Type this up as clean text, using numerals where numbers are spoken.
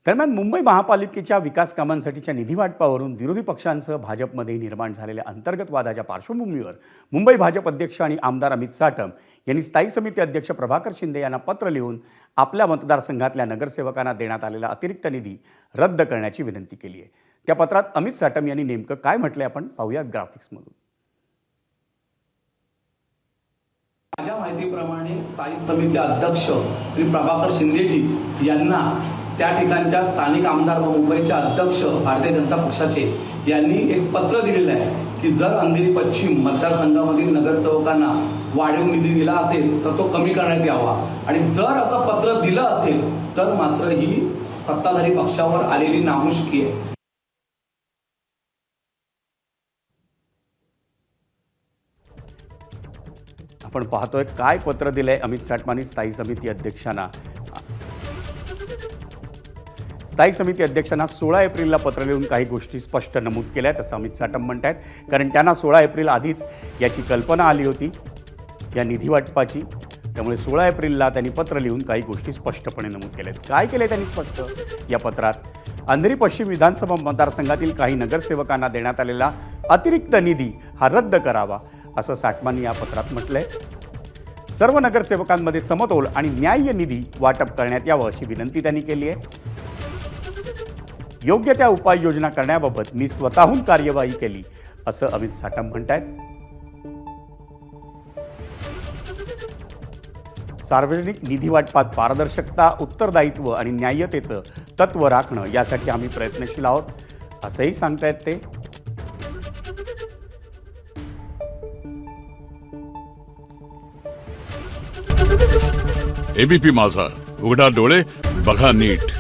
दरम्यान मुंबई महापालिकेच्या विकास कामांसाठीच्या निधी वाटपावरून विरोधी पक्षांसह भाजपमध्ये निर्माण झालेल्या अंतर्गत वादाच्या पार्श्वभूमीवर मुंबई भाजप अध्यक्ष आणि आमदार अमित साटम यांनी स्थायी समिती अध्यक्ष प्रभाकर शिंदे यांना पत्र लिहून आपल्या मतदारसंघातल्या नगरसेवकांना देण्यात आलेला अतिरिक्त निधी रद्द करण्याची विनंती केली आहे। त्या पत्रात अमित साटम यांनी नेमकं काय म्हटलंय आपण पाहूयात ग्राफिक्समधून। माझ्या माहितीप्रमाणे स्थायी समिती अध्यक्ष श्री प्रभाकर शिंदेजी यांना त्या ठिकाणच्या स्थानिक आमदार व मुंबईचे अध्यक्ष भारतीय जनता पक्षाचे यांनी एक पत्र दिलेलं आहे की जर अंधेरी पश्चिम मतदारसंघामधील नगरसेवकांना वाढीव निधी दिला असेल तर तो कमी करण्यात यावा आणि जर असं पत्र दिलं असेल तर मात्र ही सत्ताधारी पक्षावर आलेली नामुष्की आहे। आपण पाहतोय काय पत्र दिलंय अमित साटमांनी स्थायी समिती अध्यक्षांना। स्थायी समिती अध्यक्षांना 16 एप्रिलला पत्र लिहून काही गोष्टी स्पष्ट नमूद केल्या आहेत असं अमित साटम म्हणतात, कारण त्यांना 16 एप्रिल आधीच याची कल्पना आली होती या निधी वाटपाची। त्यामुळे 16 एप्रिलला त्यांनी पत्र लिहून काही गोष्टी स्पष्टपणे नमूद केल्या आहेत। काय केले त्यांनी स्पष्ट या पत्रात? अंधेरी पश्चिम विधानसभा मतदारसंघातील काही नगरसेवकांना देण्यात आलेला अतिरिक्त निधी हा रद्द करावा असं साटमांनी या पत्रात म्हटलंय। सर्व नगरसेवकांमध्ये समतोल आणि न्याय्य निधी वाटप करण्यात यावं अशी विनंती त्यांनी केली आहे। योग्य त्या उपाययोजना करण्याबाबत मी स्वतःहून कार्यवाही केली असं अमित साटम म्हणतात। सार्वजनिक निधी वाटपात पारदर्शकता, उत्तरदायित्व आणि न्याय्यतेचं तत्व राखणं यासाठी आम्ही प्रयत्नशील आहोत असंही सांगतायत ते। एबीपी माझा, उघडा डोळे बघा नीट।